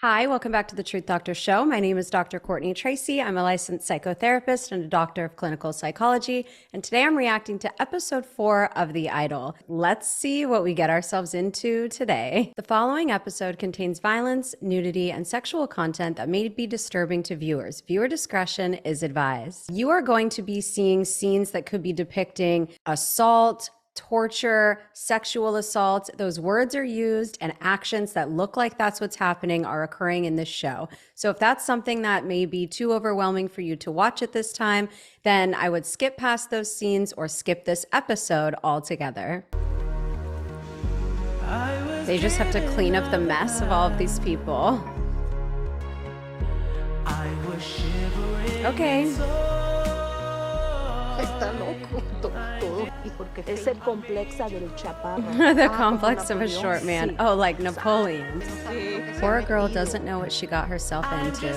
Hi, welcome back to the Truth Doctor Show. My name is Dr. Courtney Tracy. I'm a licensed psychotherapist and a doctor of clinical psychology. And today I'm reacting to episode 4 of The Idol. Let's see what we get ourselves into today. The following episode contains violence, nudity, and sexual content that may be disturbing to viewers. Viewer discretion is advised. You are going to be seeing scenes that could be depicting assault, torture, sexual assault. Those words are used and actions that look like that's what's happening are occurring in this show. So if that's something that may be too overwhelming for you to watch at this time, then I would skip past those scenes or skip this episode altogether. They just have to clean up the mess of all of these people. Okay. Está loco todo. Es el complexa del chaparro. The complex of a short man. Oh, like Napoleon. Poor girl doesn't know what she got herself into.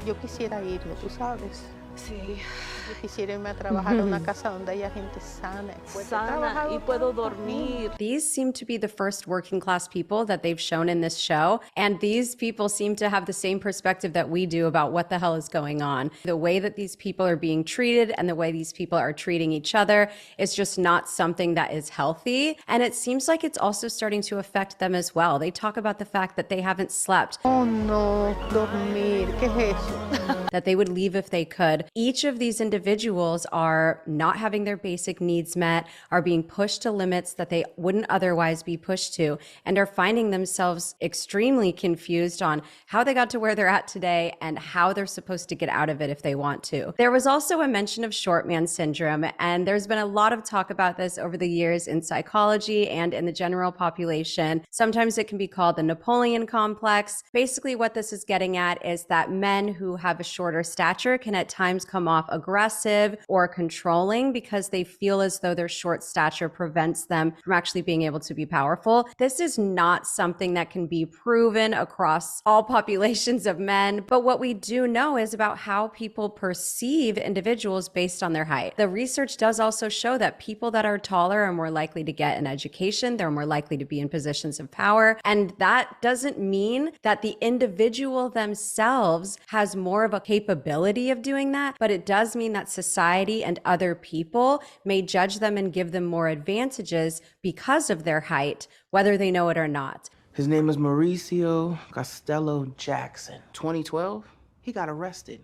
Yo quisiera irme, tú sabes. Sí. Yo quisiera irme a trabajar a una casa donde haya gente sana. Sana y puedo dormir. These seem to be the first working class people that they've shown in this show. And these people seem to have the same perspective that we do about what the hell is going on. The way that these people are being treated and the way these people are treating each other is just not something that is healthy. And it seems like it's also starting to affect them as well. They talk about the fact that they haven't slept. Oh no, dormir, ¿qué es eso? That they would leave if they could. Each of these individuals are not having their basic needs met, are being pushed to limits that they wouldn't otherwise be pushed to, and are finding themselves extremely confused on how they got to where they're at today and how they're supposed to get out of it if they want to. There was also a mention of short man syndrome, and there's been a lot of talk about this over the years in psychology and in the general population. Sometimes it can be called the Napoleon complex. Basically, what this is getting at is that men who have a shorter stature can at times come off aggressive or controlling because they feel as though their short stature prevents them from actually being able to be powerful. This is not something that can be proven across all populations of men, but what we do know is about how people perceive individuals based on their height. The research does also show that people that are taller are more likely to get an education, they're more likely to be in positions of power, and that doesn't mean that the individual themselves has more of a capability of doing that, but it does mean that society and other people may judge them and give them more advantages because of their height, whether they know it or not. His name is Mauricio Costello Jackson. 2012, he got arrested.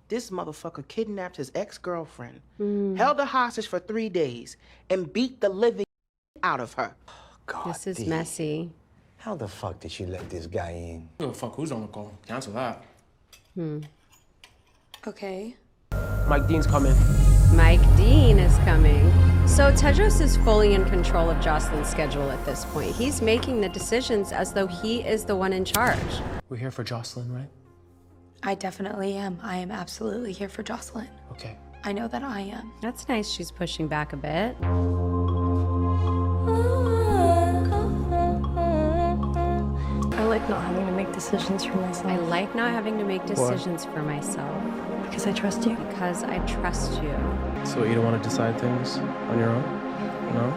This motherfucker kidnapped his ex-girlfriend, held her hostage for 3 days, and beat the living out of her. God, This is messy. How the fuck did she let this guy in? Oh, fuck, who's on the call? Cancel that. Okay. Mike Dean's coming. Mike Dean is coming. So Tedros is fully in control of Jocelyn's schedule at this point. He's making the decisions as though he is the one in charge. We're here for Jocelyn, right? I definitely am. I am absolutely here for Jocelyn. Okay. I know that I am. That's nice. She's pushing back a bit. I like not having to make decisions for myself. I like not having to make decisions for myself because I trust you. because I trust you. So you don't want to decide things on your own? No?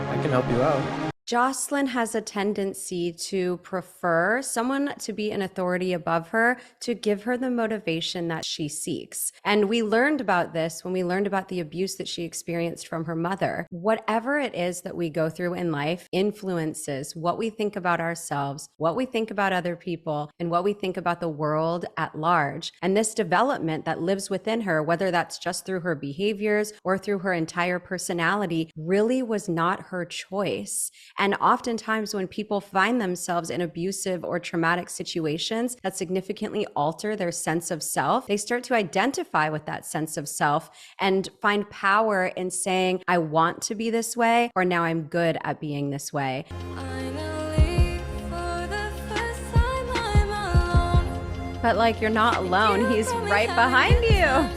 I can help you out. Jocelyn has a tendency to prefer someone to be an authority above her to give her the motivation that she seeks. And we learned about this when we learned about the abuse that she experienced from her mother. Whatever it is that we go through in life influences what we think about ourselves, what we think about other people, and what we think about the world at large. And this development that lives within her, whether that's just through her behaviors or through her entire personality, really was not her choice. And oftentimes when people find themselves in abusive or traumatic situations that significantly alter their sense of self, they start to identify with that sense of self and find power in saying, I want to be this way, or now I'm good at being this way. But like, you're not alone. He's right behind you.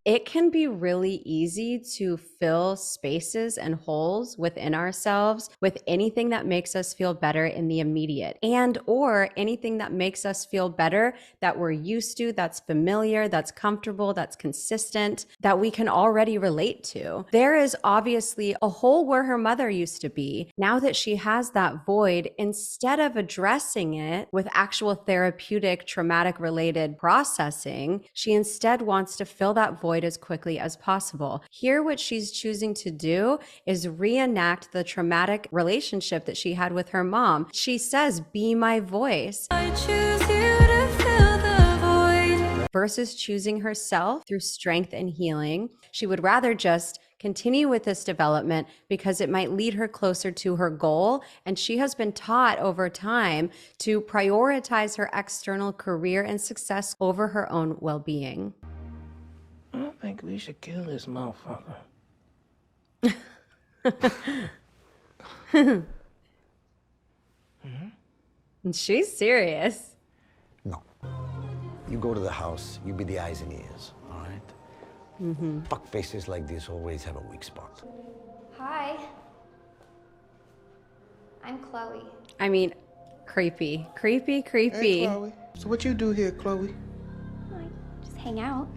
It can be really easy to fill spaces and holes within ourselves with anything that makes us feel better in the immediate, and or anything that makes us feel better that we're used to, that's familiar, that's comfortable, that's consistent, that we can already relate to. There is obviously a hole where her mother used to be. Now that she has that void, instead of addressing it with actual therapeutic, traumatic related processing, she instead wants to fill that void as quickly as possible. Here, what she's choosing to do is reenact the traumatic relationship that she had with her mom. She says, "Be my voice." I choose you to fill the void. Versus choosing herself through strength and healing. She would rather just continue with this development because it might lead her closer to her goal. And she has been taught over time to prioritize her external career and success over her own well-being. I think we should kill this motherfucker. And she's serious. No. You go to the house, you be the eyes and ears, all right? Fuck faces like this always have a weak spot. Hi. I'm Chloe. I mean, creepy. Hey, Chloe. So what you do here, Chloe? I just hang out.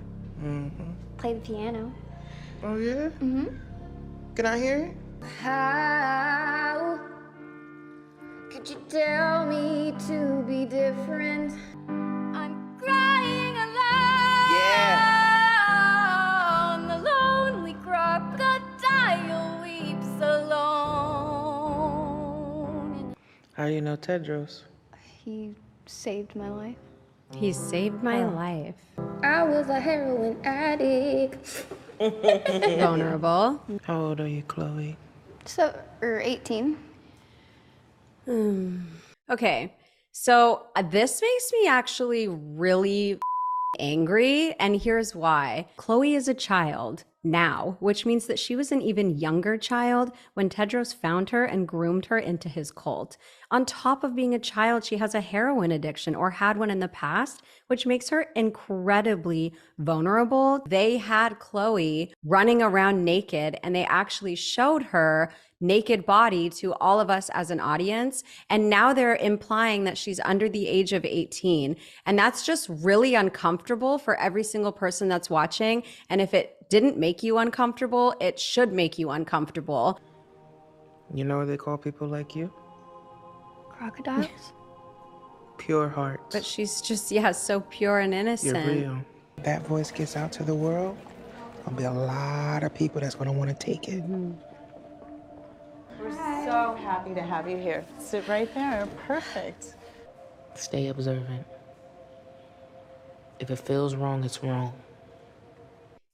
Play the piano. Oh, yeah? Can I hear it? How could you tell me to be different? I'm crying alone. Yeah. The lonely crocodile weeps alone. How do you know Tedros? He saved my life. He saved my life. I was a heroin addict. Vulnerable. How old are you, Chloe? 18. Okay, so this makes me actually really angry, and here's why. Chloe is a child now, which means that she was an even younger child when Tedros found her and groomed her into his cult. On top of being a child, she has a heroin addiction or had one in the past, which makes her incredibly vulnerable. They had Chloe running around naked, and they actually showed her naked body to all of us as an audience. And now they're implying that she's under the age of 18. And that's just really uncomfortable for every single person that's watching. And if it didn't make you uncomfortable, it should make you uncomfortable. You know what they call people like you? Crocodiles? Pure hearts. But she's just, so pure and innocent. You're real. If that voice gets out to the world, there'll be a lot of people that's gonna wanna take it. We're so happy to have you here. Sit right there. Perfect. Stay observant. If it feels wrong, it's wrong.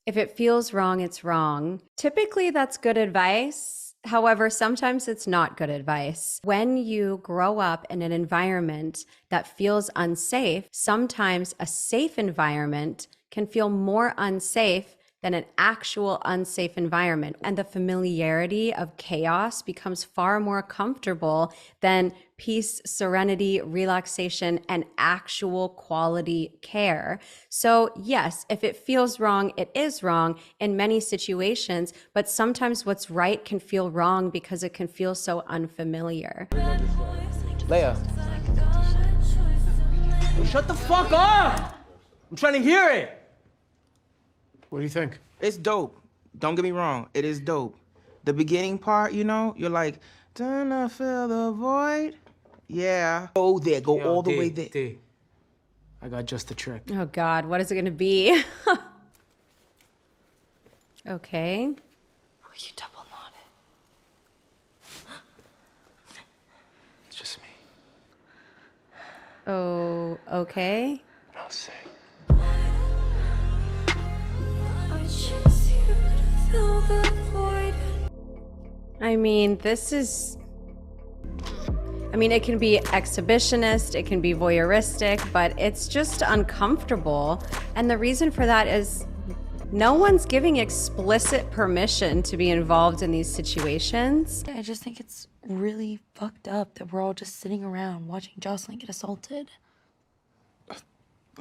If it feels wrong, it's wrong. Typically, that's good advice. However, sometimes it's not good advice. When you grow up in an environment that feels unsafe, sometimes a safe environment can feel more unsafe than an actual unsafe environment. And the familiarity of chaos becomes far more comfortable than peace, serenity, relaxation, and actual quality care. So yes, if it feels wrong, it is wrong in many situations, but sometimes what's right can feel wrong because it can feel so unfamiliar. Leia. Shut the fuck up! I'm trying to hear it! What do you think? It's dope. Don't get me wrong. It is dope. The beginning part, you're like, "Gonna fill the void." Yeah. Go there. Go all the way there. D. I got just the trick. Oh God, what is it gonna be? Okay. Oh, you double knotted. It's just me. Oh, okay. I'll say. I mean, it can be exhibitionist, it can be voyeuristic, but it's just uncomfortable. And the reason for that is no one's giving explicit permission to be involved in these situations. I just think it's really fucked up that we're all just sitting around watching Jocelyn get assaulted.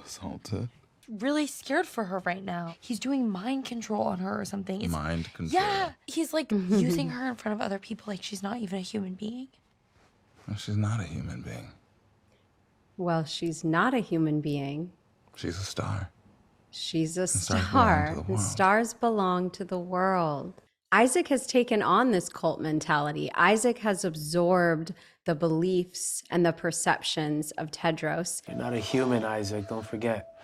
Assaulted? really scared for her right now. He's doing mind control on her or something. Mind control? Yeah. He's like using her in front of other people like she's not even a human being. Well, she's not a human being. Well, she's not a human being. She's a star. She's a stars belong to star. the And world. stars belong to the world. Izaak has taken on this cult mentality. Izaak has absorbed the beliefs and the perceptions of Tedros. You're not a human, Izaak. Don't forget.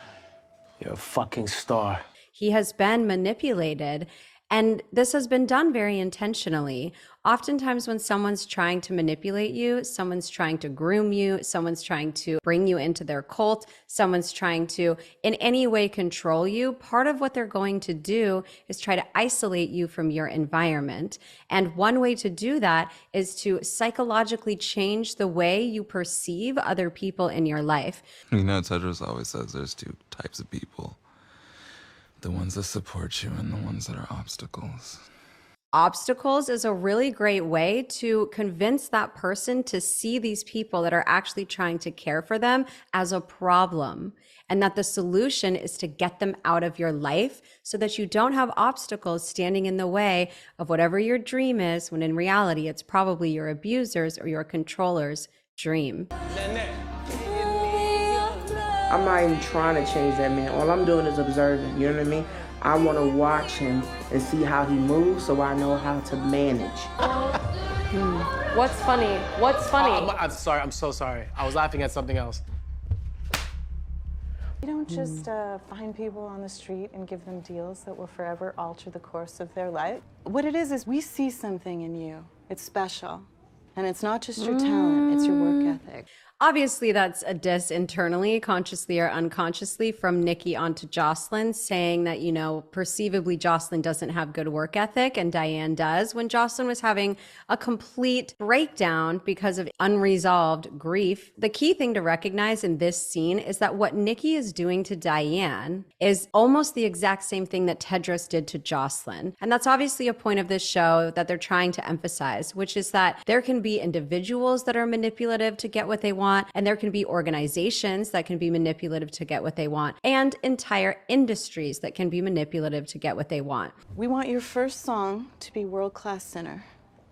You're a fucking star. He has been manipulated, and this has been done very intentionally. Oftentimes when someone's trying to manipulate you, someone's trying to groom you, someone's trying to bring you into their cult, someone's trying to in any way control you, part of what they're going to do is try to isolate you from your environment. And one way to do that is to psychologically change the way you perceive other people in your life. You know, Tedros always says there's two types of people. The ones that support you and the ones that are obstacles. Obstacles is a really great way to convince that person to see these people that are actually trying to care for them as a problem, and that the solution is to get them out of your life so that you don't have obstacles standing in the way of whatever your dream is, when in reality, it's probably your abuser's or your controller's dream. I'm not even trying to change that man. All I'm doing is observing, you know what I mean? I want to watch him and see how he moves so I know how to manage. What's funny? What's funny? I'm sorry. I'm so sorry. I was laughing at something else. You don't just find people on the street and give them deals that will forever alter the course of their life. What it is we see something in you. It's special. And it's not just your talent, it's your work ethic. Obviously, that's a diss internally, consciously or unconsciously, from Nikki onto Jocelyn, saying that, you know, perceivably Jocelyn doesn't have good work ethic and Dyanne does, when Jocelyn was having a complete breakdown because of unresolved grief. The key thing to recognize in this scene is that what Nikki is doing to Dyanne is almost the exact same thing that Tedros did to Jocelyn. And that's obviously a point of this show that they're trying to emphasize, which is that there can be individuals that are manipulative to get what they want, and there can be organizations that can be manipulative to get what they want, and entire industries that can be manipulative to get what they want. We want your first song to be world-class sinner.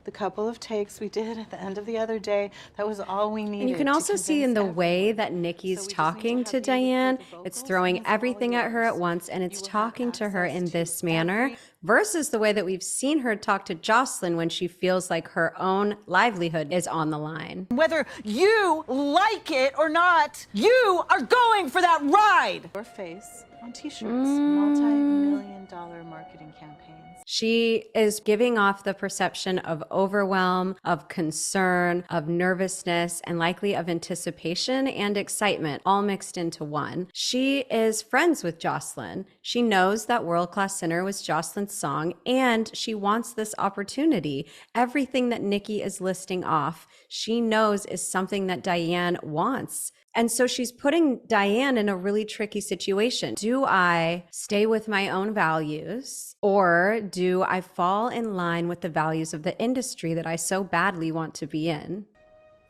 The couple of takes we did at the end of the other day, that was all we needed. And you can also see in the way that Nikki's talking to Dyanne, it's throwing everything at her at once, and it's talking to her in this manner versus the way that we've seen her talk to Jocelyn when she feels like her own livelihood is on the line. Whether you like it or not, you are going for that ride. Your face on t-shirts, multi-million-dollar marketing campaigns. She is giving off the perception of overwhelm, of concern, of nervousness, and likely of anticipation and excitement, all mixed into one. She is friends with Jocelyn. She knows that World Class Sinner was Jocelyn's song, and she wants this opportunity. Everything that Nikki is listing off, she knows is something that Dyanne wants. And so she's putting Dyanne in a really tricky situation. Do I stay with my own values, or do I fall in line with the values of the industry that I so badly want to be in?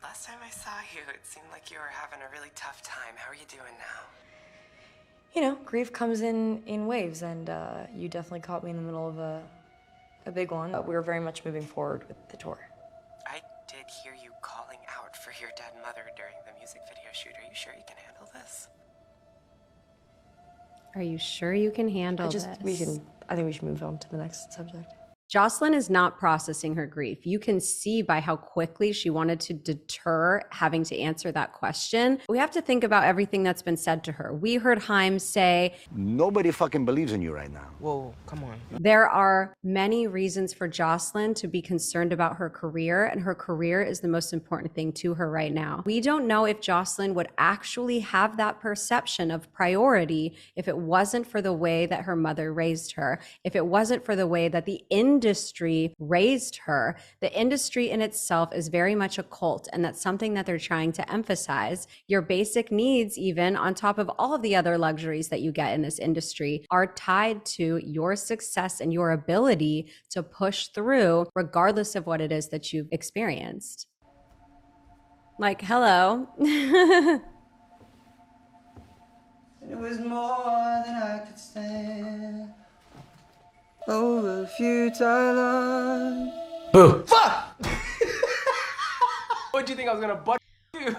Last time I saw you, it seemed like you were having a really tough time. How are you doing now? You know, grief comes in waves, and you definitely caught me in the middle of a big one. We were very much moving forward with the tour. I did hear you calling out for your dead mother during the music video shoot. Are you sure you can handle this? Are you sure you can handle this? I think we should move on to the next subject. Jocelyn is not processing her grief. You can see by how quickly she wanted to deter having to answer that question. We have to think about everything that's been said to her. We heard Haim say, Nobody fucking believes in you right now. Whoa, come on. there are many reasons for Jocelyn to be concerned about her career, and her career is the most important thing to her right now. We don't know if Jocelyn would actually have that perception of priority if it wasn't for the way that her mother raised her, if it wasn't for the way that the industry raised her. The industry in itself is very much a cult, and that's something that they're trying to emphasize. Your basic needs, even on top of all of the other luxuries that you get in this industry, are tied to your success and your ability to push through regardless of what it is that you've experienced. Like, hello. It was more than I could stand. Over futile love. Boo! Fuck! What'd you think I was gonna butt you?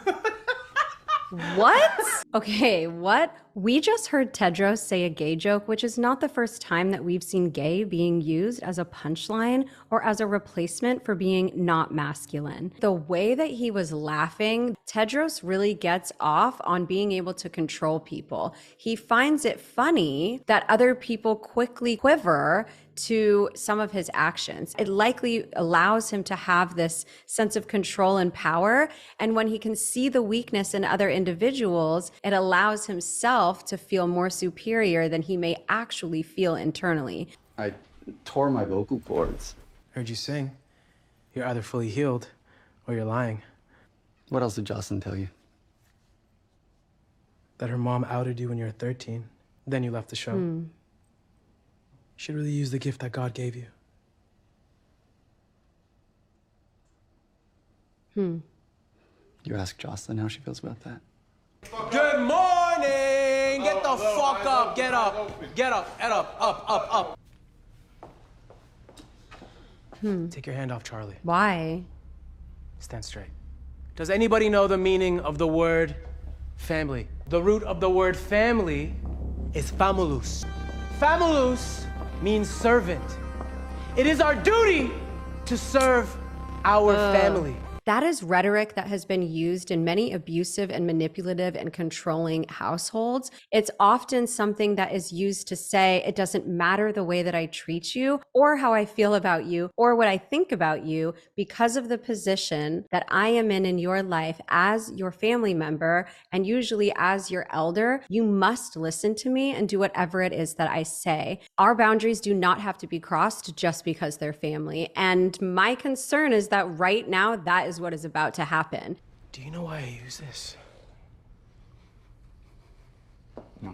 What? Okay, what? We just heard Tedros say a gay joke, which is not the first time that we've seen gay being used as a punchline or as a replacement for being not masculine. The way that he was laughing, Tedros really gets off on being able to control people. He finds it funny that other people quickly quiver to some of his actions. It likely allows him to have this sense of control and power. And when he can see the weakness in other individuals, it allows himself to feel more superior than he may actually feel internally. I tore my vocal cords. Heard you sing. You're either fully healed or you're lying. What else did Jocelyn tell you? That her mom outed you when you were 13. Then you left the show. You should really use the gift that God gave you. You ask Jocelyn how she feels about that. Good morning! Get the fuck up! Get up! Get up! Get up! Up! Take your hand off Charlie. Why? Stand straight. Does anybody know the meaning of the word family? The root of the word family is famulus. Famulus means servant. It is our duty to serve our family. That is rhetoric that has been used in many abusive and manipulative and controlling households. It's often something that is used to say, it doesn't matter the way that I treat you or how I feel about you or what I think about you because of the position that I am in your life as your family member and usually as your elder. You must listen to me and do whatever it is that I say. Our boundaries do not have to be crossed just because they're family. And my concern is that right now, that is what is about to happen. Do you know why I use this? No.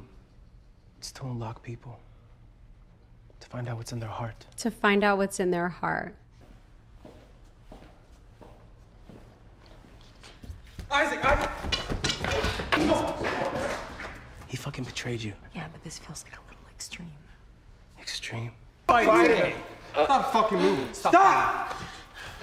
It's to unlock people. To find out what's in their heart. To find out what's in their heart. Izaak! He fucking betrayed you. Yeah, but this feels like a little extreme. Extreme. Fight it! Stop fucking moving. Stop!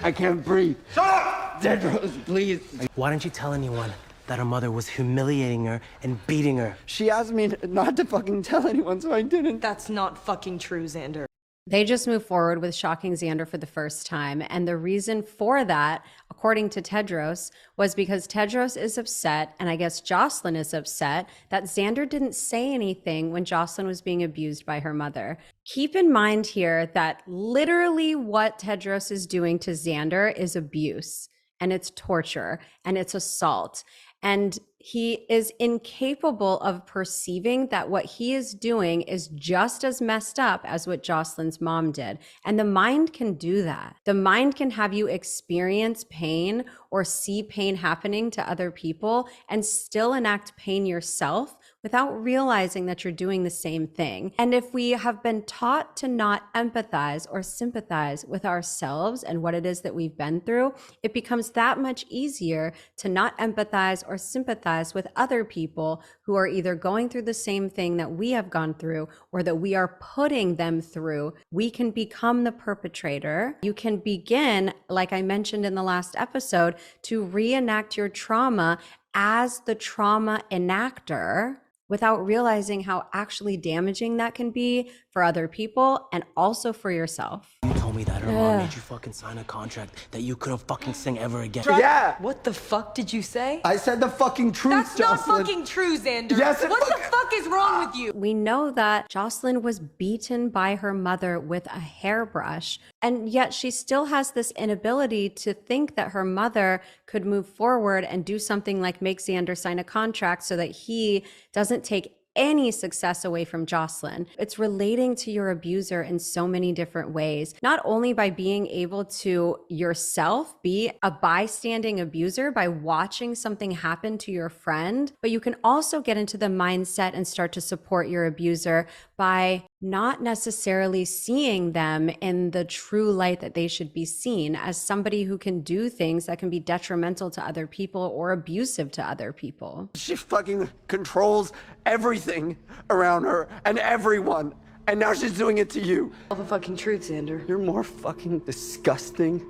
I can't breathe. Shut up! Tedros, please. Why didn't you tell anyone that her mother was humiliating her and beating her? She asked me not to fucking tell anyone, so I didn't. That's not fucking true, Xander. They just moved forward with shocking Xander for the first time. And the reason for that, according to Tedros, was because Tedros is upset, and I guess Jocelyn is upset, that Xander didn't say anything when Jocelyn was being abused by her mother. Keep in mind here that literally what Tedros is doing to Xander is abuse, and it's torture, and it's assault. And he is incapable of perceiving that what he is doing is just as messed up as what Jocelyn's mom did. And the mind can do that. The mind can have you experience pain or see pain happening to other people and still enact pain yourself without realizing that you're doing the same thing. And if we have been taught to not empathize or sympathize with ourselves and what it is that we've been through, it becomes that much easier to not empathize or sympathize with other people who are either going through the same thing that we have gone through or that we are putting them through. We can become the perpetrator. You can begin, like I mentioned in the last episode, to reenact your trauma as the trauma enactor without realizing how actually damaging that can be for other people and also for yourself. You told me that her mom made you fucking sign a contract that you couldn't fucking sing ever again. Yeah! What the fuck did you say? I said the fucking truth, That's Jocelyn. not fucking true, Xander. Yes, it what the fuck is wrong with you? We know that Jocelyn was beaten by her mother with a hairbrush, and yet she still has this inability to think that her mother could move forward and do something like make Xander sign a contract so that he doesn't take any success away from Jocelyn. It's relating to your abuser in so many different ways, not only by being able to yourself be a bystanding abuser by watching something happen to your friend, but you can also get into the mindset and start to support your abuser by not necessarily seeing them in the true light that they should be seen, as somebody who can do things that can be detrimental to other people or abusive to other people. She fucking controls everything around her and everyone. And now she's doing it to you. Tell the fucking truth, Xander. You're more fucking disgusting,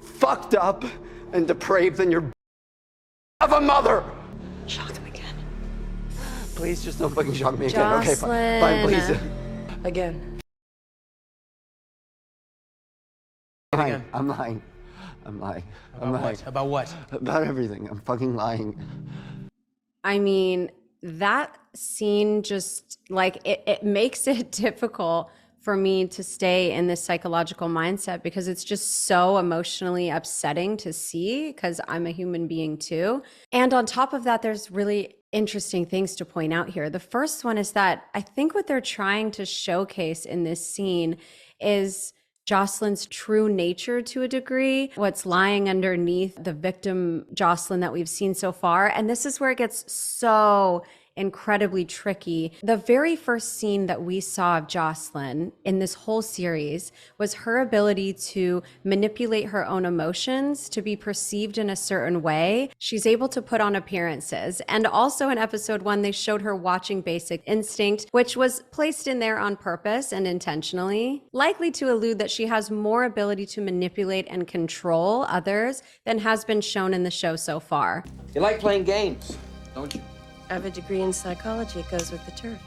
fucked up, and depraved than your of a mother. Shock him again. Please just don't fucking shock me again. Okay, fine, please. Again. I'm lying. About what? About everything. I'm fucking lying. I mean, that scene just like it makes it difficult for me to stay in this psychological mindset because it's just so emotionally upsetting to see because I'm a human being too. And on top of that, there's really interesting things to point out here. The first one is that I think what they're trying to showcase in this scene is Jocelyn's true nature to a degree, what's lying underneath the victim Jocelyn that we've seen so far. And this is where it gets so incredibly tricky. The very first scene that we saw of Jocelyn in this whole series was her ability to manipulate her own emotions to be perceived in a certain way. She's able to put on appearances. And also in episode 1, they showed her watching Basic Instinct, which was placed in there on purpose and intentionally, likely to allude that she has more ability to manipulate and control others than has been shown in the show so far. You like playing games, don't you? I have a degree in psychology. It goes with the turf.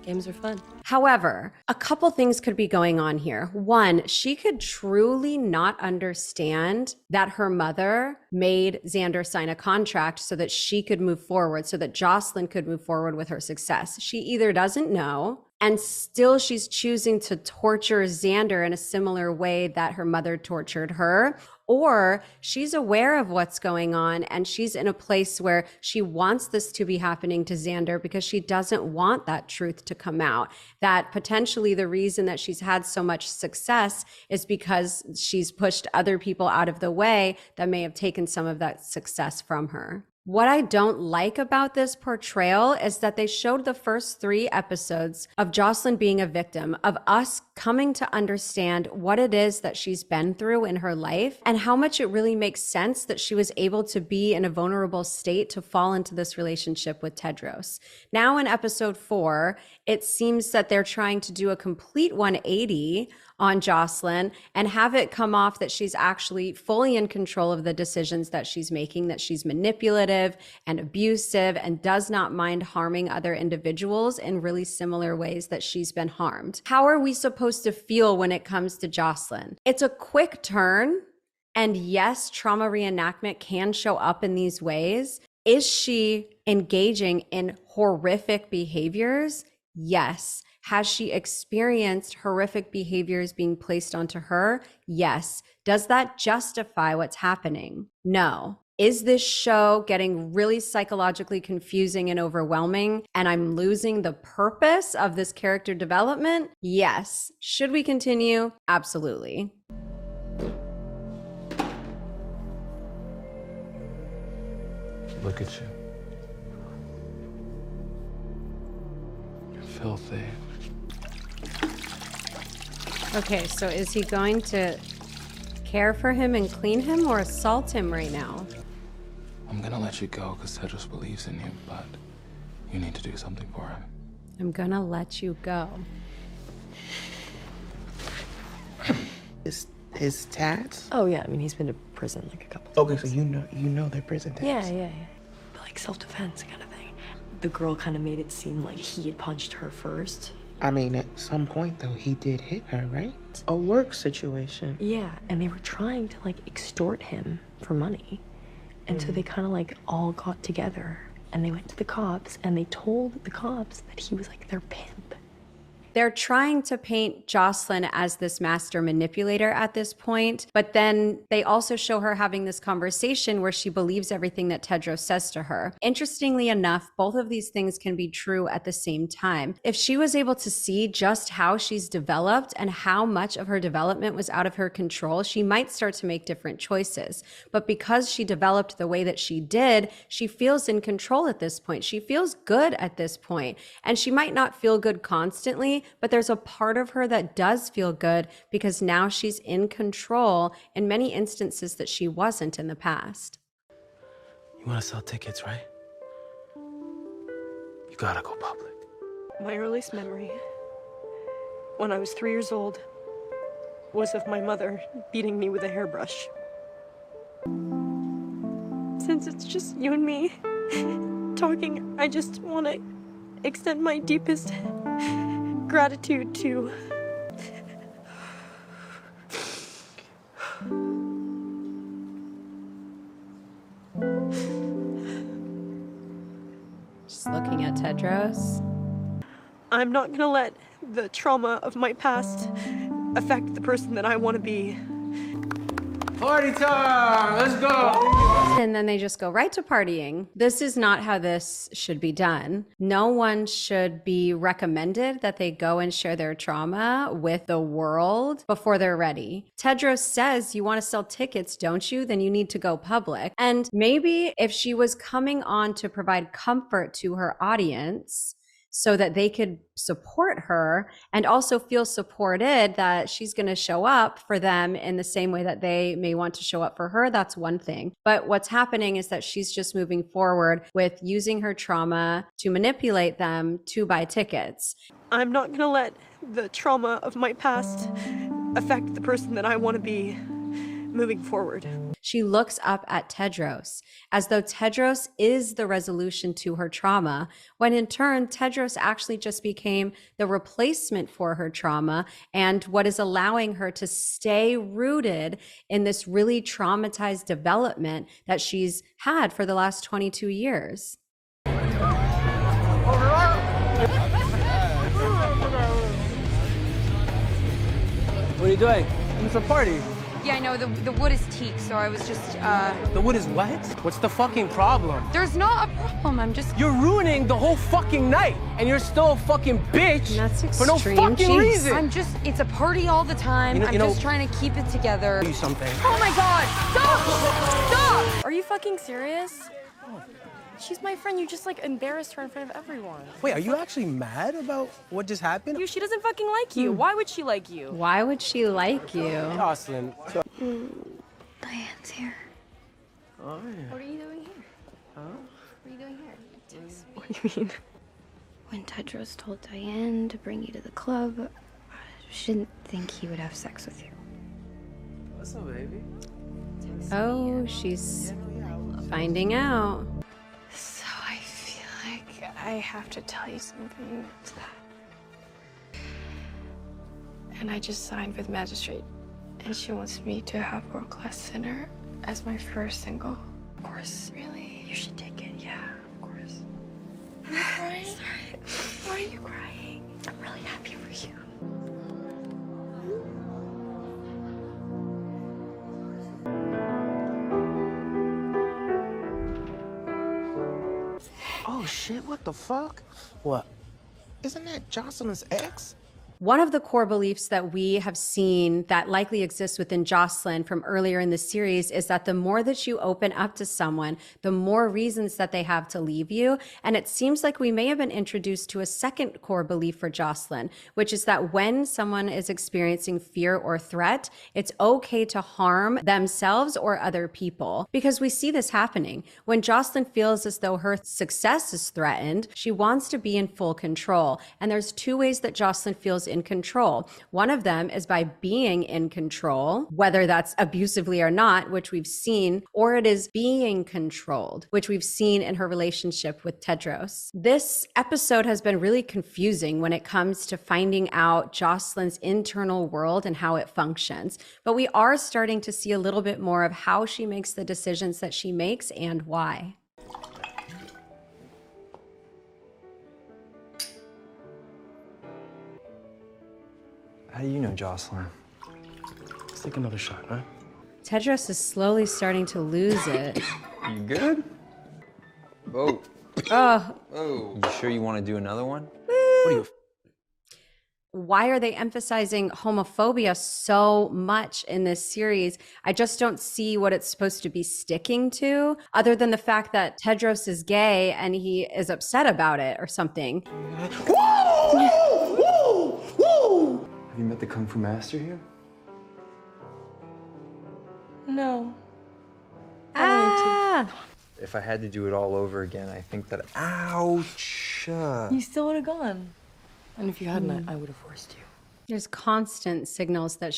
Games are fun. However, a couple things could be going on here. One, she could truly not understand that her mother made Xander sign a contract so that she could move forward, so that Jocelyn could move forward with her success. She either doesn't know, and still she's choosing to torture Xander in a similar way that her mother tortured her, or she's aware of what's going on and she's in a place where she wants this to be happening to Xander because she doesn't want that truth to come out. That potentially the reason that she's had so much success is because she's pushed other people out of the way that may have taken some of that success from her. What I don't like about this portrayal is that they showed the first 3 episodes of Jocelyn being a victim, of us coming to understand what it is that she's been through in her life and how much it really makes sense that she was able to be in a vulnerable state to fall into this relationship with Tedros. Now in episode 4, it seems that they're trying to do a complete 180 on Jocelyn and have it come off that she's actually fully in control of the decisions that she's making, that she's manipulative and abusive and does not mind harming other individuals in really similar ways that she's been harmed. How are we supposed to feel when it comes to Jocelyn? It's a quick turn, and yes, trauma reenactment can show up in these ways. Is she engaging in horrific behaviors? Yes. Has she experienced horrific behaviors being placed onto her? Yes. Does that justify what's happening? No. Is this show getting really psychologically confusing and overwhelming, and I'm losing the purpose of this character development? Yes. Should we continue? Absolutely. Look at you. You're filthy. Okay, so is he going to care for him and clean him or assault him right now? I'm gonna let you go because Tedros believes in you, but you need to do something for him. I'm gonna let you go. His tats? Oh yeah, I mean he's been to prison like a couple Okay, times. so you know they're prison tats. Yeah. But like self-defense kind of thing. The girl kind of made it seem like he had punched her first. I mean, at some point though, he did hit her, right? A work situation. Yeah, and they were trying to like extort him for money. And so they kind of like all got together and they went to the cops and they told the cops that he was like their pimp. They're trying to paint Jocelyn as this master manipulator at this point, but then they also show her having this conversation where she believes everything that Tedros says to her. Interestingly enough, both of these things can be true at the same time. If she was able to see just how she's developed and how much of her development was out of her control, she might start to make different choices. But because she developed the way that she did, she feels in control at this point. She feels good at this point. And she might not feel good constantly, but there's a part of her that does feel good because now she's in control in many instances that she wasn't in the past. You want to sell tickets, right? You gotta go public. My earliest memory, when I was 3 years old, was of my mother beating me with a hairbrush. Since it's just you and me talking, I just want to extend my deepest gratitude to Just looking at Tedros. I'm not gonna let the trauma of my past affect the person that I want to be. Party time! Let's go! And then they just go right to partying. This is not how this should be done. No one should be recommended that they go and share their trauma with the world before they're ready. Tedros says, you want to sell tickets, don't you? Then you need to go public. And maybe if she was coming on to provide comfort to her audience, so that they could support her and also feel supported that she's going to show up for them in the same way that they may want to show up for her, that's one thing. But what's happening is that she's just moving forward with using her trauma to manipulate them to buy tickets. I'm not gonna let the trauma of my past affect the person that I want to be moving forward. She looks up at Tedros as though Tedros is the resolution to her trauma, when in turn, Tedros actually just became the replacement for her trauma and what is allowing her to stay rooted in this really traumatized development that she's had for the last 22 years. What are you doing? It's a party. Yeah, I know, the wood is teak, so I was just, The wood is what? What's the fucking problem? There's not a problem, I'm just... You're ruining the whole fucking night, and you're still a fucking bitch for no fucking Jeez. reason. I'm just, it's a party all the time. I'm just trying to keep it together. Do something. Oh my God, stop! Stop! Are you fucking serious? She's my friend, you just like embarrassed her in front of everyone. Wait, are you actually mad about what just happened? She doesn't fucking like you. Why would she like you? Why would she like you? Jocelyn. Dyanne's here. Oh, yeah. What are you doing here? Huh? What are you doing here? What do you mean? When Tedros told Dyanne to bring you to the club, she didn't think he would have sex with you. What's up, baby? Oh, she's finding out. So I feel like I have to tell you something to that. And I just signed with Magistrate, and she wants me to have world-class dinner as my first single. Of course. Really? You should take it. Yeah, of course. Are you crying? Sorry. Why are you crying? I'm really happy for you. Oh shit, what the fuck? What? Isn't that Jocelyn's ex? One of the core beliefs that we have seen that likely exists within Jocelyn from earlier in the series is that the more that you open up to someone, the more reasons that they have to leave you. And it seems like we may have been introduced to a second core belief for Jocelyn, which is that when someone is experiencing fear or threat, it's okay to harm themselves or other people. Because we see this happening. When Jocelyn feels as though her success is threatened, she wants to be in full control. And there's two ways that Jocelyn feels in control. One of them is by being in control, whether that's abusively or not, which we've seen, or it is being controlled, which we've seen in her relationship with Tedros. This episode has been really confusing when it comes to finding out Jocelyn's internal world and how it functions. But we are starting to see a little bit more of how she makes the decisions that she makes and why. do you know Jocelyn? Let's take another shot, huh? Tedros is slowly starting to lose it. You good? Oh. Oh. Oh. You sure you want to do another one? What are you? Why are they emphasizing homophobia so much in this series? I just don't see what it's supposed to be sticking to, other than the fact that Tedros is gay and he is upset about it or something. Have you met the Kung Fu Master here? No. If I had to do it all over again, I think that... Ouch! You still would have gone. And if you hadn't, I would have forced you. There's constant signals that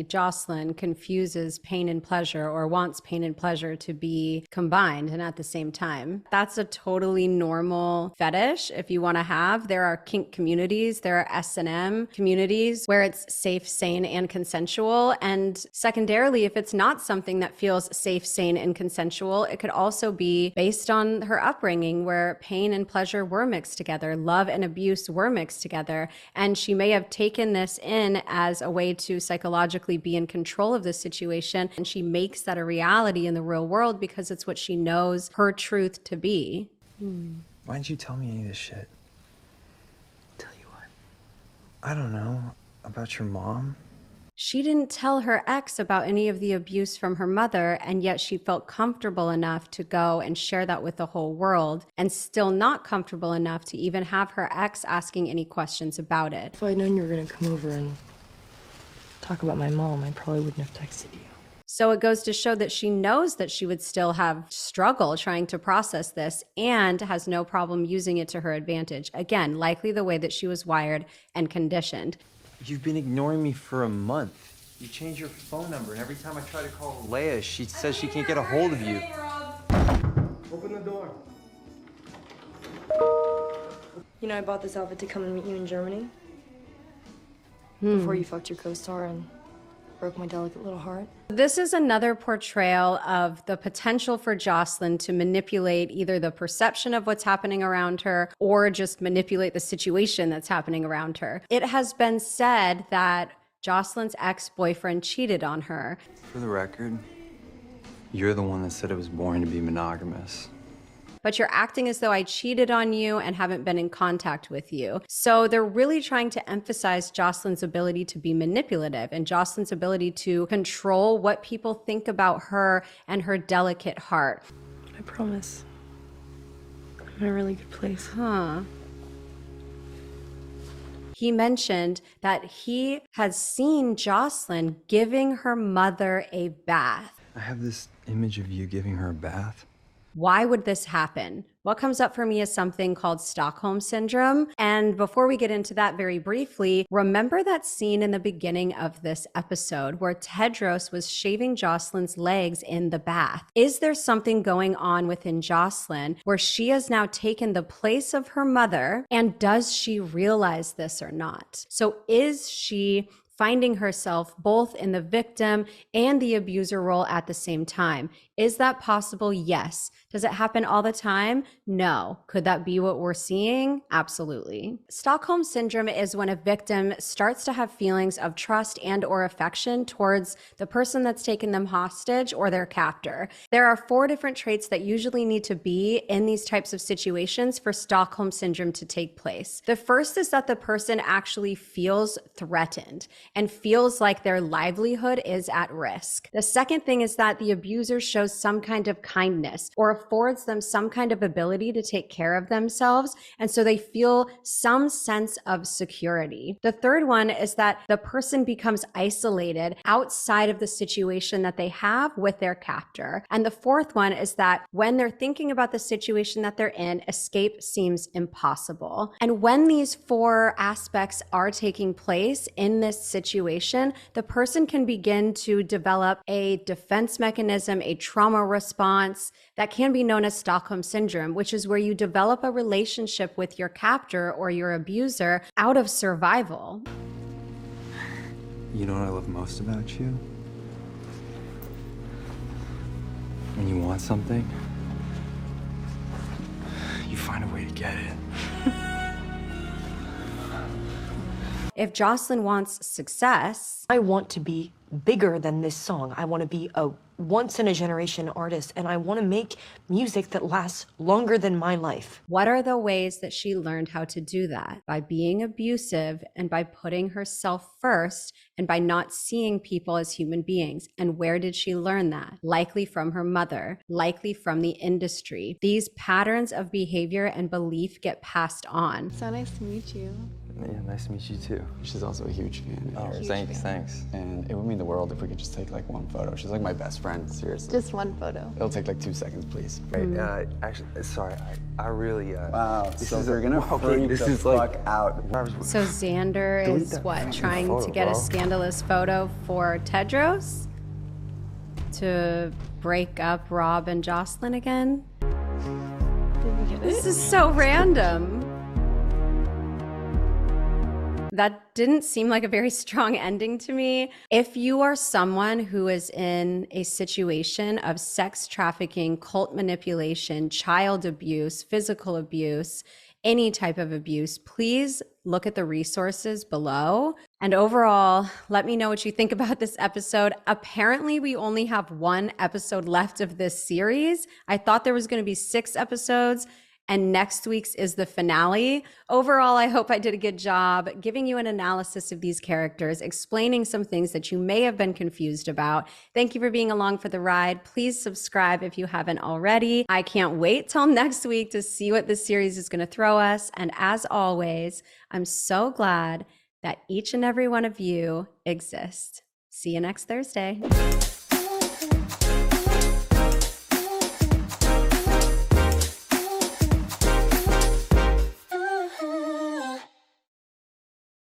Jocelyn, confuses pain and pleasure or wants pain and pleasure to be combined and at the same time. That's a totally normal fetish if you want to have. There are kink communities, there are S&M communities where it's safe, sane, and consensual. And secondarily, if it's not something that feels safe, sane, and consensual, it could also be based on her upbringing where pain and pleasure were mixed together, love and abuse were mixed together. And she may have taken this in as a way to psychologically be in control of the situation, and she makes that a reality in the real world because it's what she knows her truth to be. Why didn't you tell me any of this shit? Tell you what? I don't know. About your mom? She didn't tell her ex about any of the abuse from her mother, and yet she felt comfortable enough to go and share that with the whole world, and still not comfortable enough to even have her ex asking any questions about it. If I'd known you were gonna come over and talk about my mom, I probably wouldn't have texted you. So it goes to show that she knows that she would still have struggle trying to process this and has no problem using it to her advantage. Again, likely the way that she was wired and conditioned. You've been ignoring me for a month. You changed your phone number, and every time I try to call Leia, she says she can't get a hold of you. Open the door. You know, I bought this outfit to come and meet you in Germany. Before you fucked your co-star and broke my delicate little heart. This is another portrayal of the potential for Jocelyn to manipulate either the perception of what's happening around her or just manipulate the situation that's happening around her. It has been said that Jocelyn's ex-boyfriend cheated on her. For the record, you're the one that said it was boring to be monogamous. But you're acting as though I cheated on you and haven't been in contact with you. So they're really trying to emphasize Jocelyn's ability to be manipulative and Jocelyn's ability to control what people think about her and her delicate heart. I promise. I'm in a really good place. He mentioned that he has seen Jocelyn giving her mother a bath. I have this image of you giving her a bath. Why would this happen? What comes up for me is something called Stockholm syndrome. And before we get into that very briefly, remember that scene in the beginning of this episode where Tedros was shaving Jocelyn's legs in the bath? Is there something going on within Jocelyn where she has now taken the place of her mother? And does she realize this or not? So is she finding herself both in the victim and the abuser role at the same time? Is that possible? Yes. Does it happen all the time? No. Could that be what we're seeing? Absolutely. Stockholm syndrome is when a victim starts to have feelings of trust and or affection towards the person that's taken them hostage or their captor. There are 4 different traits that usually need to be in these types of situations for Stockholm syndrome to take place. The first is that the person actually feels threatened and feels like their livelihood is at risk. The second thing is that the abuser shows some kind of kindness or affords them some kind of ability to take care of themselves, and so they feel some sense of security. The third one is that the person becomes isolated outside of the situation that they have with their captor. And the fourth one is that when they're thinking about the situation that they're in, escape seems impossible. And when these 4 aspects are taking place in this situation, the person can begin to develop a defense mechanism, a trauma response that can be known as Stockholm syndrome, which is where you develop a relationship with your captor or your abuser out of survival. You know what I love most about you? When you want something, you find a way to get it. if Jocelyn wants success, I want to be bigger than this song. I want to be a once-in-a-generation artist, and I want to make music that lasts longer than my life. what are the ways that she learned how to do that? By being abusive and by putting herself first and by not seeing people as human beings. And where did she learn that? Likely from her mother, likely from the industry. These patterns of behavior and belief get passed on. So nice to meet you. Yeah, nice to meet you too. She's also a huge fan. Oh, thanks. And it would mean the world if we could just take like one photo. She's like my best friend, seriously. Just one photo. It'll take like 2 seconds, please. Right, actually, sorry, I really, Wow, this so is we're gonna freak this the is fuck like, out. So Xander Delete is that what, fucking trying photo, to get a bro. scandalous photo for Tedros? To break up Rob and Jocelyn again? Did you get This it? is so random. That didn't seem like a very strong ending to me. If you are someone who is in a situation of sex trafficking, cult manipulation, child abuse, physical abuse, any type of abuse, please look at the resources below. And overall, let me know what you think about this episode. Apparently, we only have 1 episode left of this series. I thought there was going to be 6 episodes. And next week's is the finale. Overall, I hope I did a good job giving you an analysis of these characters, explaining some things that you may have been confused about. Thank you for being along for the ride. Please subscribe if you haven't already. I can't wait till next week to see what this series is going to throw us. And as always, I'm so glad that each and every one of you exist. See you next Thursday.